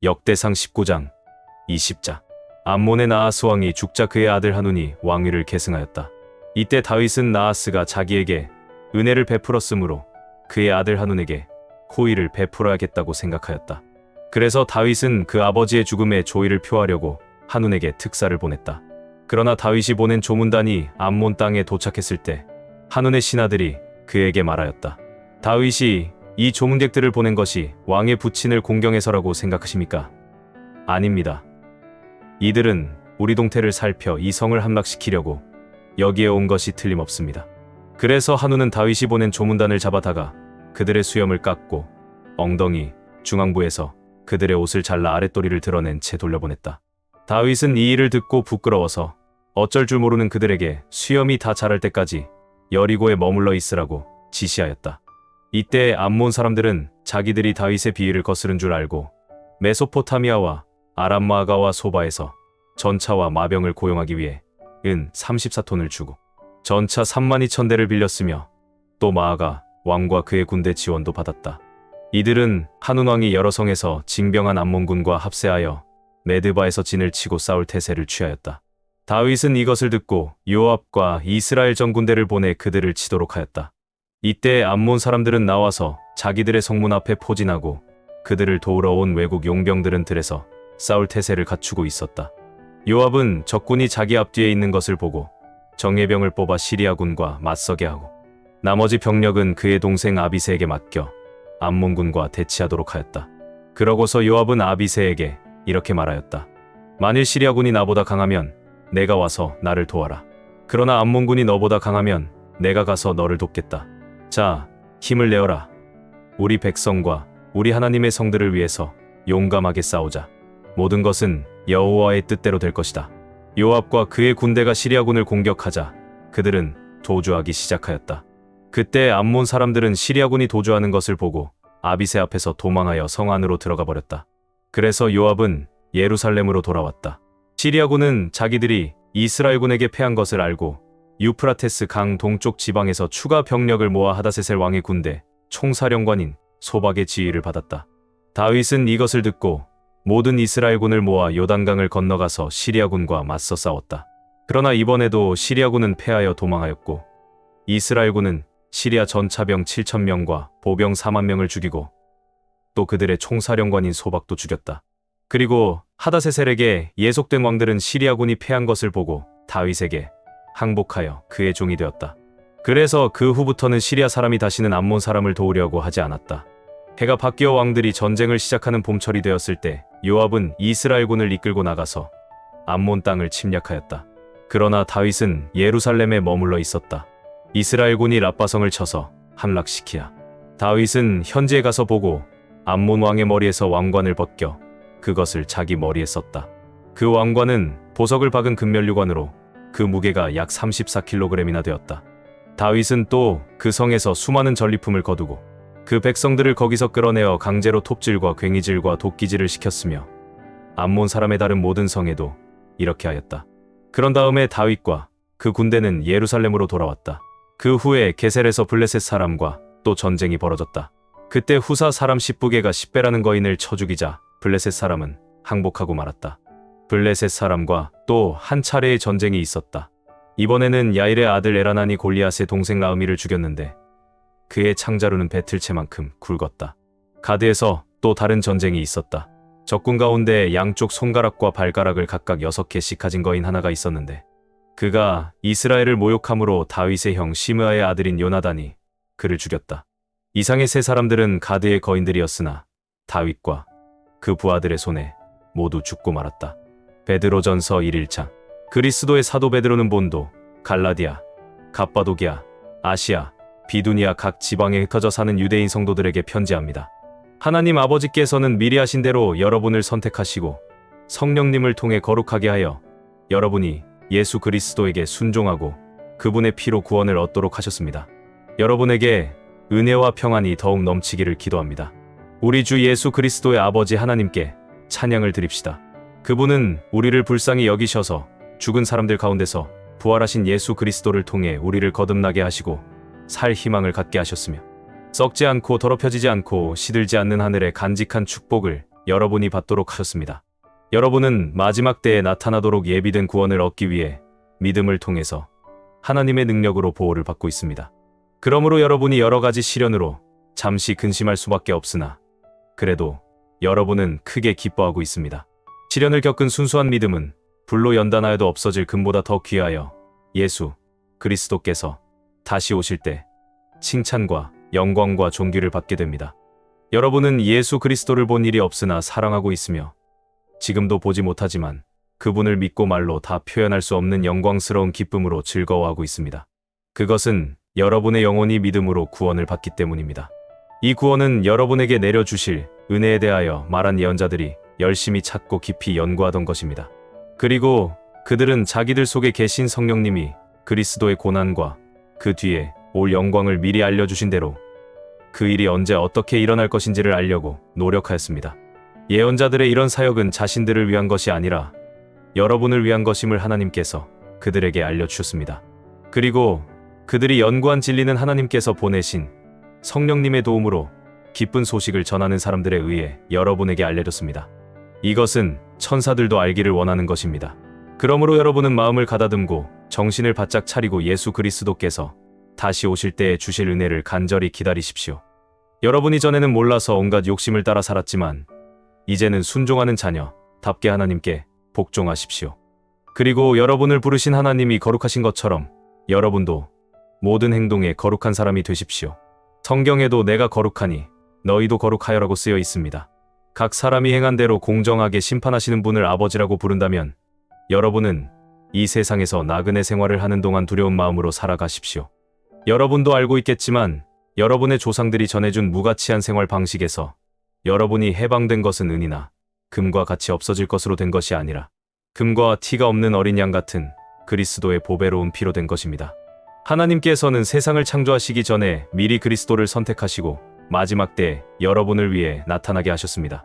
역대상 19장 20자. 암몬의 나하스 왕이 죽자 그의 아들 하눈이 왕위를 계승하였다. 이때 다윗은 나하스가 자기에게 은혜를 베풀었으므로 그의 아들 하눈에게 호의를 베풀어야겠다고 생각하였다. 그래서 다윗은 그 아버지의 죽음에 조의를 표하려고 하눈에게 특사를 보냈다. 그러나 다윗이 보낸 조문단이 암몬 땅에 도착했을 때 하눈의 신하들이 그에게 말하였다. 다윗이 이 조문객들을 보낸 것이 왕의 부친을 공경해서라고 생각하십니까? 아닙니다. 이들은 우리 동태를 살펴 이 성을 함락시키려고 여기에 온 것이 틀림없습니다. 그래서 하눈은 다윗이 보낸 조문단을 잡아다가 그들의 수염을 깎고 엉덩이, 중앙부에서 그들의 옷을 잘라 아랫도리를 드러낸 채 돌려보냈다. 다윗은 이 일을 듣고 부끄러워서 어쩔 줄 모르는 그들에게 수염이 다 자랄 때까지 여리고에 머물러 있으라고 지시하였다. 이때 암몬 사람들은 자기들이 다윗의 비위를 거스른 줄 알고 메소포타미아와 아람마아가와 소바에서 전차와 마병을 고용하기 위해 은 34톤을 주고 전차 32,000대를 빌렸으며 또 마아가 왕과 그의 군대 지원도 받았다. 이들은 하눈 왕이 여러 성에서 징병한 암몬군과 합세하여 메드바에서 진을 치고 싸울 태세를 취하였다. 다윗은 이것을 듣고 요압과 이스라엘 전 군대를 보내 그들을 치도록 하였다. 이때 암몬 사람들은 나와서 자기들의 성문 앞에 포진하고 그들을 도우러 온 외국 용병들은 들에서 싸울 태세를 갖추고 있었다. 요압은 적군이 자기 앞뒤에 있는 것을 보고 정예병을 뽑아 시리아군과 맞서게 하고 나머지 병력은 그의 동생 아비새에게 맡겨 암몬군과 대치하도록 하였다. 그러고서 요압은 아비새에게 이렇게 말하였다. 만일 시리아군이 나보다 강하면 내가 와서 나를 도와라. 그러나 암몬군이 너보다 강하면 내가 가서 너를 돕겠다. 자, 힘을 내어라. 우리 백성과 우리 하나님의 성들을 위해서 용감하게 싸우자. 모든 것은 여호와의 뜻대로 될 것이다. 요압과 그의 군대가 시리아군을 공격하자 그들은 도주하기 시작하였다. 그때 암몬 사람들은 시리아군이 도주하는 것을 보고 아비새 앞에서 도망하여 성 안으로 들어가 버렸다. 그래서 요압은 예루살렘으로 돌아왔다. 시리아군은 자기들이 이스라엘군에게 패한 것을 알고 유프라테스 강 동쪽 지방에서 추가 병력을 모아 하다세셀 왕의 군대 총사령관인 소박의 지휘를 받았다. 다윗은 이것을 듣고 모든 이스라엘군을 모아 요단강을 건너가서 시리아군과 맞서 싸웠다. 그러나 이번에도 시리아군은 패하여 도망하였고 이스라엘군은 시리아 전차병 7,000명과 보병 40,000명을 죽이고 또 그들의 총사령관인 소박도 죽였다. 그리고 하다세셀에게 예속된 왕들은 시리아군이 패한 것을 보고 다윗에게 항복하여 그의 종이 되었다. 그래서 그 후부터는 시리아 사람이 다시는 암몬 사람을 도우려고 하지 않았다. 해가 바뀌어 왕들이 전쟁을 시작하는 봄철이 되었을 때 요압은 이스라엘군을 이끌고 나가서 암몬 땅을 침략하였다. 그러나 다윗은 예루살렘에 머물러 있었다. 이스라엘군이 랍바성을 쳐서 함락시키야 다윗은 현지에 가서 보고 암몬 왕의 머리에서 왕관을 벗겨 그것을 자기 머리에 썼다. 그 왕관은 보석을 박은 금면류관으로 그 무게가 약 34kg이나 되었다. 다윗은 또 그 성에서 수많은 전리품을 거두고 그 백성들을 거기서 끌어내어 강제로 톱질과 괭이질과 도끼질을 시켰으며 암몬 사람의 다른 모든 성에도 이렇게 하였다. 그런 다음에 다윗과 그 군대는 예루살렘으로 돌아왔다. 그 후에 게셀에서 블레셋 사람과 또 전쟁이 벌어졌다. 그때 후사 사람 십부게가 십배라는 거인을 쳐 죽이자 블레셋 사람은 항복하고 말았다. 블레셋 사람과 또 한 차례의 전쟁이 있었다. 이번에는 야일의 아들 에라난이 골리앗의 동생 라으미를 죽였는데 그의 창자루는 배틀채만큼 굵었다. 가드에서 또 다른 전쟁이 있었다. 적군 가운데 양쪽 손가락과 발가락을 각각 6개씩 가진 거인 하나가 있었는데 그가 이스라엘을 모욕함으로 다윗의 형 시므아의 아들인 요나단이 그를 죽였다. 이상의 세 사람들은 가드의 거인들이었으나 다윗과 그 부하들의 손에 모두 죽고 말았다. 베드로전서 1장. 그리스도의 사도 베드로는 본도, 갈라디아, 갑바도기아, 아시아, 비두니아 각 지방에 흩어져 사는 유대인 성도들에게 편지합니다. 하나님 아버지께서는 미리 하신 대로 여러분을 선택하시고 성령님을 통해 거룩하게 하여 여러분이 예수 그리스도에게 순종하고 그분의 피로 구원을 얻도록 하셨습니다. 여러분에게 은혜와 평안이 더욱 넘치기를 기도합니다. 우리 주 예수 그리스도의 아버지 하나님께 찬양을 드립시다. 그분은 우리를 불쌍히 여기셔서 죽은 사람들 가운데서 부활하신 예수 그리스도를 통해 우리를 거듭나게 하시고 살 희망을 갖게 하셨으며 썩지 않고 더럽혀지지 않고 시들지 않는 하늘의 간직한 축복을 여러분이 받도록 하셨습니다. 여러분은 마지막 때에 나타나도록 예비된 구원을 얻기 위해 믿음을 통해서 하나님의 능력으로 보호를 받고 있습니다. 그러므로 여러분이 여러 가지 시련으로 잠시 근심할 수밖에 없으나 그래도 여러분은 크게 기뻐하고 있습니다. 시련을 겪은 순수한 믿음은 불로 연단하여도 없어질 금보다 더 귀하여 예수 그리스도께서 다시 오실 때 칭찬과 영광과 존귀를 받게 됩니다. 여러분은 예수 그리스도를 본 일이 없으나 사랑하고 있으며 지금도 보지 못하지만 그분을 믿고 말로 다 표현할 수 없는 영광스러운 기쁨으로 즐거워하고 있습니다. 그것은 여러분의 영혼이 믿음으로 구원을 받기 때문입니다. 이 구원은 여러분에게 내려주실 은혜에 대하여 말한 예언자들이 열심히 찾고 깊이 연구하던 것입니다. 그리고 그들은 자기들 속에 계신 성령님이 그리스도의 고난과 그 뒤에 올 영광을 미리 알려주신 대로 그 일이 언제 어떻게 일어날 것인지를 알려고 노력하였습니다. 예언자들의 이런 사역은 자신들을 위한 것이 아니라 여러분을 위한 것임을 하나님께서 그들에게 알려주셨습니다. 그리고 그들이 연구한 진리는 하나님께서 보내신 성령님의 도움으로 기쁜 소식을 전하는 사람들에 의해 여러분에게 알려졌습니다. 이것은 천사들도 알기를 원하는 것입니다. 그러므로 여러분은 마음을 가다듬고 정신을 바짝 차리고 예수 그리스도께서 다시 오실 때에 주실 은혜를 간절히 기다리십시오. 여러분이 전에는 몰라서 온갖 욕심을 따라 살았지만 이제는 순종하는 자녀답게 하나님께 복종하십시오. 그리고 여러분을 부르신 하나님이 거룩하신 것처럼 여러분도 모든 행동에 거룩한 사람이 되십시오. 성경에도 내가 거룩하니 너희도 거룩하여라고 쓰여 있습니다. 각 사람이 행한 대로 공정하게 심판하시는 분을 아버지라고 부른다면 여러분은 이 세상에서 나그네 생활을 하는 동안 두려운 마음으로 살아가십시오. 여러분도 알고 있겠지만 여러분의 조상들이 전해준 무가치한 생활 방식에서 여러분이 해방된 것은 은이나 금과 같이 없어질 것으로 된 것이 아니라 금과 티가 없는 어린 양 같은 그리스도의 보배로운 피로 된 것입니다. 하나님께서는 세상을 창조하시기 전에 미리 그리스도를 선택하시고 마지막 때 여러분을 위해 나타나게 하셨습니다.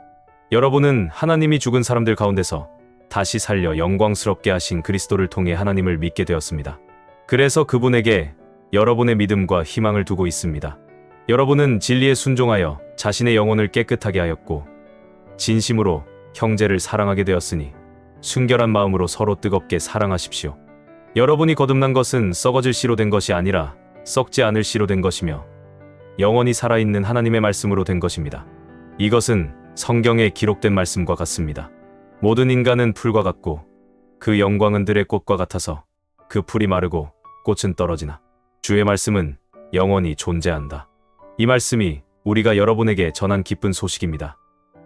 여러분은 하나님이 죽은 사람들 가운데서 다시 살려 영광스럽게 하신 그리스도를 통해 하나님을 믿게 되었습니다. 그래서 그분에게 여러분의 믿음과 희망을 두고 있습니다. 여러분은 진리에 순종하여 자신의 영혼을 깨끗하게 하였고 진심으로 형제를 사랑하게 되었으니 순결한 마음으로 서로 뜨겁게 사랑하십시오. 여러분이 거듭난 것은 썩어질 씨로 된 것이 아니라 썩지 않을 씨로 된 것이며 영원히 살아있는 하나님의 말씀으로 된 것입니다. 이것은 성경에 기록된 말씀과 같습니다. 모든 인간은 풀과 같고 그 영광은 들의 꽃과 같아서 그 풀이 마르고 꽃은 떨어지나 주의 말씀은 영원히 존재한다. 이 말씀이 우리가 여러분에게 전한 기쁜 소식입니다.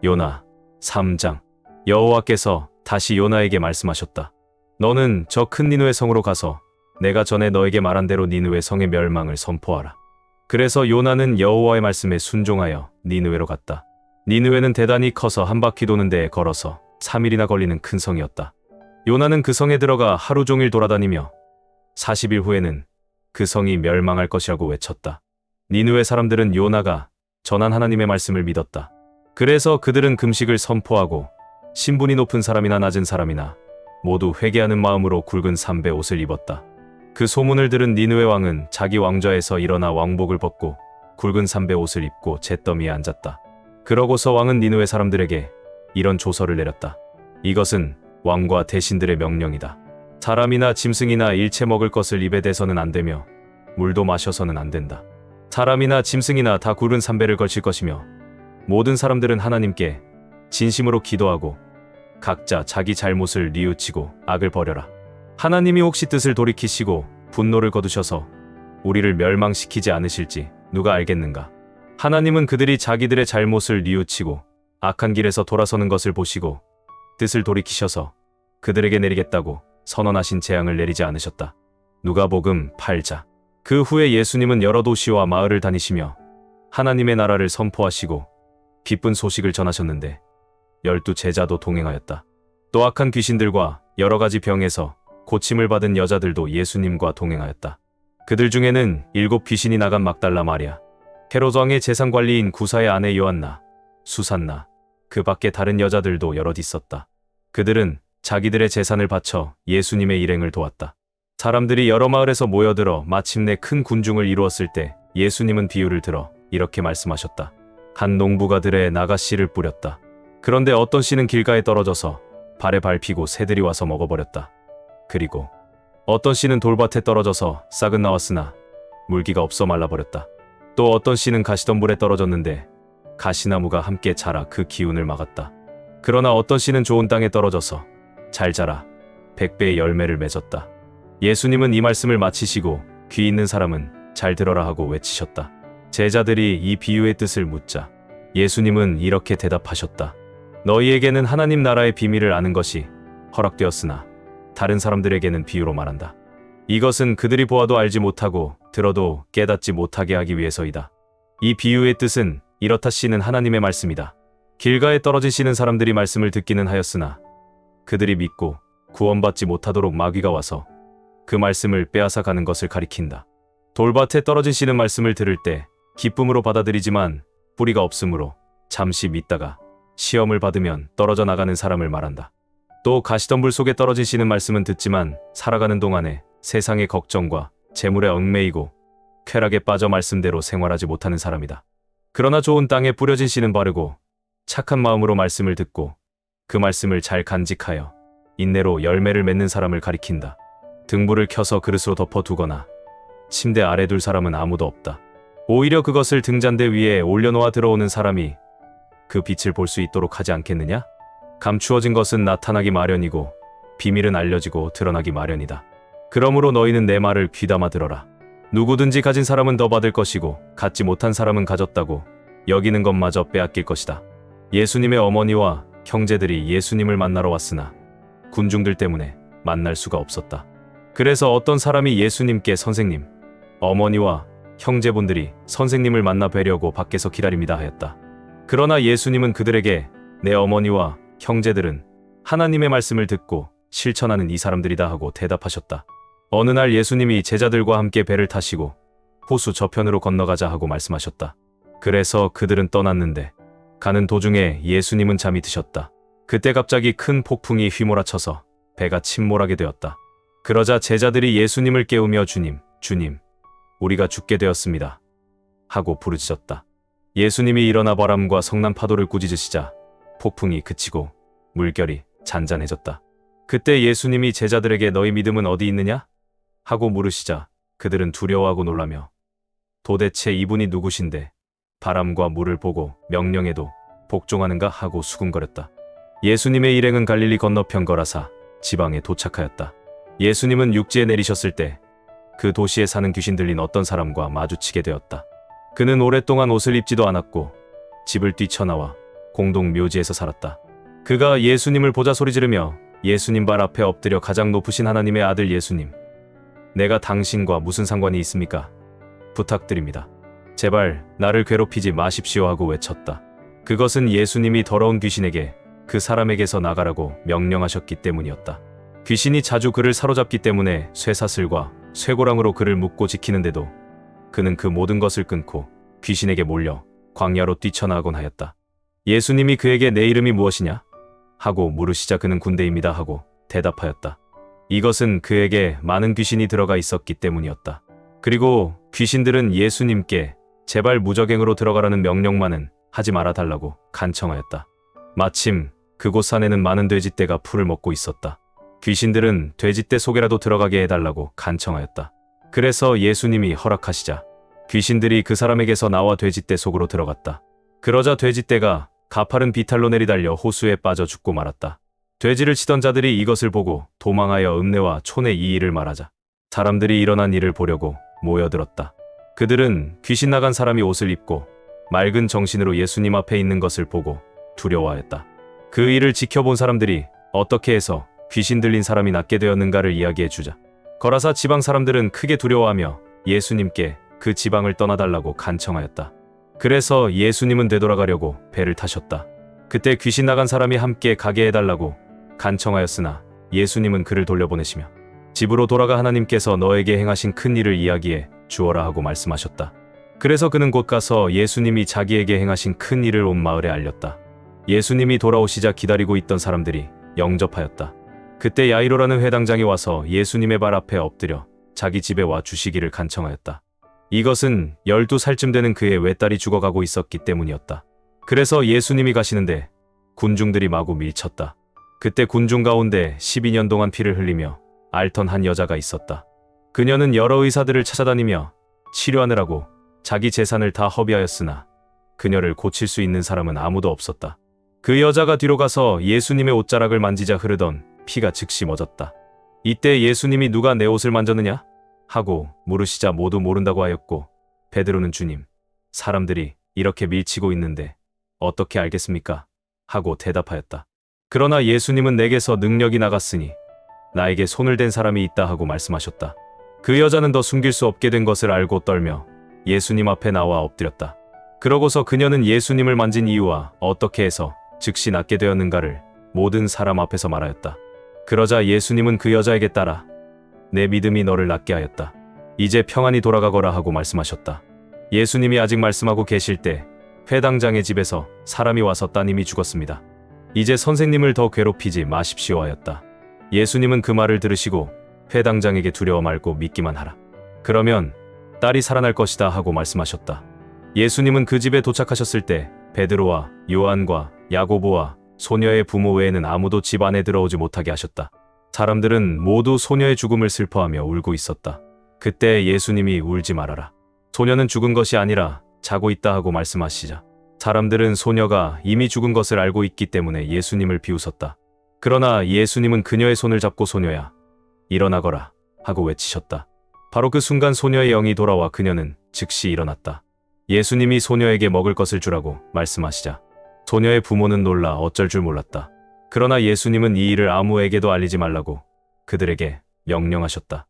요나 3장. 여호와께서 다시 요나에게 말씀하셨다. 너는 저 큰 니느웨 성으로 가서 내가 전에 너에게 말한 대로 니느웨 성의 멸망을 선포하라. 그래서 요나는 여호와의 말씀에 순종하여 니느웨로 갔다. 니느웨는 대단히 커서 한 바퀴 도는 데에 걸어서 3일이나 걸리는 큰 성이었다. 요나는 그 성에 들어가 하루 종일 돌아다니며 40일 후에는 그 성이 멸망할 것이라고 외쳤다. 니느웨 사람들은 요나가 전한 하나님의 말씀을 믿었다. 그래서 그들은 금식을 선포하고 신분이 높은 사람이나 낮은 사람이나 모두 회개하는 마음으로 굵은 삼배 옷을 입었다. 그 소문을 들은 니느웨 왕은 자기 왕좌에서 일어나 왕복을 벗고 굵은 삼배 옷을 입고 잿더미에 앉았다. 그러고서 왕은 니느웨 사람들에게 이런 조서를 내렸다. 이것은 왕과 대신들의 명령이다. 사람이나 짐승이나 일체 먹을 것을 입에 대서는 안 되며 물도 마셔서는 안 된다. 사람이나 짐승이나 다 굵은 삼배를 걸칠 것이며 모든 사람들은 하나님께 진심으로 기도하고 각자 자기 잘못을 뉘우치고 악을 버려라. 하나님이 혹시 뜻을 돌이키시고 분노를 거두셔서 우리를 멸망시키지 않으실지 누가 알겠는가? 하나님은 그들이 자기들의 잘못을 뉘우치고 악한 길에서 돌아서는 것을 보시고 뜻을 돌이키셔서 그들에게 내리겠다고 선언하신 재앙을 내리지 않으셨다. 누가복음 8장. 그 후에 예수님은 여러 도시와 마을을 다니시며 하나님의 나라를 선포하시고 기쁜 소식을 전하셨는데 12 제자도 동행하였다. 또 악한 귀신들과 여러 가지 병에서 고침을 받은 여자들도 예수님과 동행하였다. 그들 중에는 7 귀신이 나간 막달라 마리아, 헤롯 왕의 재산관리인 구사의 아내 요한나, 수산나, 그 밖에 다른 여자들도 여럿 있었다. 그들은 자기들의 재산을 바쳐 예수님의 일행을 도왔다. 사람들이 여러 마을에서 모여들어 마침내 큰 군중을 이루었을 때 예수님은 비유를 들어 이렇게 말씀하셨다. 한 농부가 들에 나가씨를 뿌렸다. 그런데 어떤 씨는 길가에 떨어져서 발에 밟히고 새들이 와서 먹어버렸다. 그리고 어떤 씨는 돌밭에 떨어져서 싹은 나왔으나 물기가 없어 말라버렸다. 또 어떤 씨는 가시덤불에 떨어졌는데 가시나무가 함께 자라 그 기운을 막았다. 그러나 어떤 씨는 좋은 땅에 떨어져서 잘 자라 100배의 열매를 맺었다. 예수님은 이 말씀을 마치시고 귀 있는 사람은 잘 들어라 하고 외치셨다. 제자들이 이 비유의 뜻을 묻자 예수님은 이렇게 대답하셨다. 너희에게는 하나님 나라의 비밀을 아는 것이 허락되었으나 다른 사람들에게는 비유로 말한다. 이것은 그들이 보아도 알지 못하고 들어도 깨닫지 못하게 하기 위해서이다. 이 비유의 뜻은 이렇다. 씨는 하나님의 말씀이다. 길가에 떨어진 씨는 사람들이 말씀을 듣기는 하였으나 그들이 믿고 구원받지 못하도록 마귀가 와서 그 말씀을 빼앗아 가는 것을 가리킨다. 돌밭에 떨어진 씨는 말씀을 들을 때 기쁨으로 받아들이지만 뿌리가 없으므로 잠시 믿다가 시험을 받으면 떨어져 나가는 사람을 말한다. 또 가시덤불 속에 떨어진 씨는 말씀은 듣지만 살아가는 동안에 세상의 걱정과 재물에 얽매이고 쾌락에 빠져 말씀대로 생활하지 못하는 사람이다. 그러나 좋은 땅에 뿌려진 씨는 바르고 착한 마음으로 말씀을 듣고 그 말씀을 잘 간직하여 인내로 열매를 맺는 사람을 가리킨다. 등불을 켜서 그릇으로 덮어두거나 침대 아래 둘 사람은 아무도 없다. 오히려 그것을 등잔대 위에 올려놓아 들어오는 사람이 그 빛을 볼 수 있도록 하지 않겠느냐? 감추어진 것은 나타나기 마련이고 비밀은 알려지고 드러나기 마련이다. 그러므로 너희는 내 말을 귀담아 들어라. 누구든지 가진 사람은 더 받을 것이고 갖지 못한 사람은 가졌다고 여기는 것마저 빼앗길 것이다. 예수님의 어머니와 형제들이 예수님을 만나러 왔으나 군중들 때문에 만날 수가 없었다. 그래서 어떤 사람이 예수님께 선생님, 어머니와 형제분들이 선생님을 만나 뵈려고 밖에서 기다립니다 하였다. 그러나 예수님은 그들에게 내 어머니와 형제들은 하나님의 말씀을 듣고 실천하는 이 사람들이다 하고 대답하셨다. 어느 날 예수님이 제자들과 함께 배를 타시고 호수 저편으로 건너가자 하고 말씀하셨다. 그래서 그들은 떠났는데 가는 도중에 예수님은 잠이 드셨다. 그때 갑자기 큰 폭풍이 휘몰아쳐서 배가 침몰하게 되었다. 그러자 제자들이 예수님을 깨우며 주님, 주님, 우리가 죽게 되었습니다 하고 부르짖었다. 예수님이 일어나 바람과 성난 파도를 꾸짖으시자 폭풍이 그치고 물결이 잔잔해졌다. 그때 예수님이 제자들에게 너희 믿음은 어디 있느냐? 하고 물으시자 그들은 두려워하고 놀라며 도대체 이분이 누구신데 바람과 물을 보고 명령해도 복종하는가 하고 수군거렸다. 예수님의 일행은 갈릴리 건너편 거라사 지방에 도착하였다. 예수님은 육지에 내리셨을 때 그 도시에 사는 귀신 들린 어떤 사람과 마주치게 되었다. 그는 오랫동안 옷을 입지도 않았고 집을 뛰쳐나와 공동 묘지에서 살았다. 그가 예수님을 보자 소리 지르며 예수님 발 앞에 엎드려 가장 높으신 하나님의 아들 예수님, 내가 당신과 무슨 상관이 있습니까? 부탁드립니다. 제발 나를 괴롭히지 마십시오 하고 외쳤다. 그것은 예수님이 더러운 귀신에게 그 사람에게서 나가라고 명령하셨기 때문이었다. 귀신이 자주 그를 사로잡기 때문에 쇠사슬과 쇠고랑으로 그를 묶고 지키는데도 그는 그 모든 것을 끊고 귀신에게 몰려 광야로 뛰쳐나가곤 하였다. 예수님이 그에게 내 이름이 무엇이냐? 하고 물으시자 그는 군대입니다 하고 대답하였다. 이것은 그에게 많은 귀신이 들어가 있었기 때문이었다. 그리고 귀신들은 예수님께 제발 무적행으로 들어가라는 명령만은 하지 말아달라고 간청하였다. 마침 그곳 산에는 많은 돼지떼가 풀을 먹고 있었다. 귀신들은 돼지떼 속에라도 들어가게 해달라고 간청하였다. 그래서 예수님이 허락하시자 귀신들이 그 사람에게서 나와 돼지떼 속으로 들어갔다. 그러자 돼지떼가 가파른 비탈로 내리달려 호수에 빠져 죽고 말았다. 돼지를 치던 자들이 이것을 보고 도망하여 읍내와 촌에 이 일을 말하자 사람들이 일어난 일을 보려고 모여들었다. 그들은 귀신 나간 사람이 옷을 입고 맑은 정신으로 예수님 앞에 있는 것을 보고 두려워하였다. 그 일을 지켜본 사람들이 어떻게 해서 귀신 들린 사람이 낫게 되었는가를 이야기해 주자 거라사 지방 사람들은 크게 두려워하며 예수님께 그 지방을 떠나달라고 간청하였다. 그래서 예수님은 되돌아가려고 배를 타셨다. 그때 귀신 나간 사람이 함께 가게 해달라고 간청하였으나 예수님은 그를 돌려보내시며 집으로 돌아가 하나님께서 너에게 행하신 큰 일을 이야기해 주어라 하고 말씀하셨다. 그래서 그는 곧 가서 예수님이 자기에게 행하신 큰 일을 온 마을에 알렸다. 예수님이 돌아오시자 기다리고 있던 사람들이 영접하였다. 그때 야이로라는 회당장이 와서 예수님의 발 앞에 엎드려 자기 집에 와 주시기를 간청하였다. 이것은 12살쯤 되는 그의 외딸이 죽어가고 있었기 때문이었다. 그래서 예수님이 가시는데 군중들이 마구 밀쳤다. 그때 군중 가운데 12년 동안 피를 흘리며 앓던 한 여자가 있었다. 그녀는 여러 의사들을 찾아다니며 치료하느라고 자기 재산을 다 허비하였으나 그녀를 고칠 수 있는 사람은 아무도 없었다. 그 여자가 뒤로 가서 예수님의 옷자락을 만지자 흐르던 피가 즉시 멎었다. 이때 예수님이 누가 내 옷을 만졌느냐? 하고 물으시자 모두 모른다고 하였고, 베드로는 주님, 사람들이 이렇게 밀치고 있는데 어떻게 알겠습니까? 하고 대답하였다. 그러나 예수님은 내게서 능력이 나갔으니 나에게 손을 댄 사람이 있다 하고 말씀하셨다. 그 여자는 더 숨길 수 없게 된 것을 알고 떨며 예수님 앞에 나와 엎드렸다. 그러고서 그녀는 예수님을 만진 이유와 어떻게 해서 즉시 낫게 되었는가를 모든 사람 앞에서 말하였다. 그러자 예수님은 그 여자에게 따라 내 믿음이 너를 낫게 하였다. 이제 평안히 돌아가거라 하고 말씀하셨다. 예수님이 아직 말씀하고 계실 때 회당장의 집에서 사람이 와서 따님이 죽었습니다. 이제 선생님을 더 괴롭히지 마십시오 하였다. 예수님은 그 말을 들으시고 회당장에게 두려워 말고 믿기만 하라. 그러면 딸이 살아날 것이다 하고 말씀하셨다. 예수님은 그 집에 도착하셨을 때 베드로와 요한과 야고보와 소녀의 부모 외에는 아무도 집 안에 들어오지 못하게 하셨다. 사람들은 모두 소녀의 죽음을 슬퍼하며 울고 있었다. 그때 예수님이 울지 말아라. 소녀는 죽은 것이 아니라 자고 있다 하고 말씀하시자 사람들은 소녀가 이미 죽은 것을 알고 있기 때문에 예수님을 비웃었다. 그러나 예수님은 그녀의 손을 잡고 소녀야, 일어나거라 하고 외치셨다. 바로 그 순간 소녀의 영이 돌아와 그녀는 즉시 일어났다. 예수님이 소녀에게 먹을 것을 주라고 말씀하시자 소녀의 부모는 놀라 어쩔 줄 몰랐다. 그러나 예수님은 이 일을 아무에게도 알리지 말라고 그들에게 명령하셨다.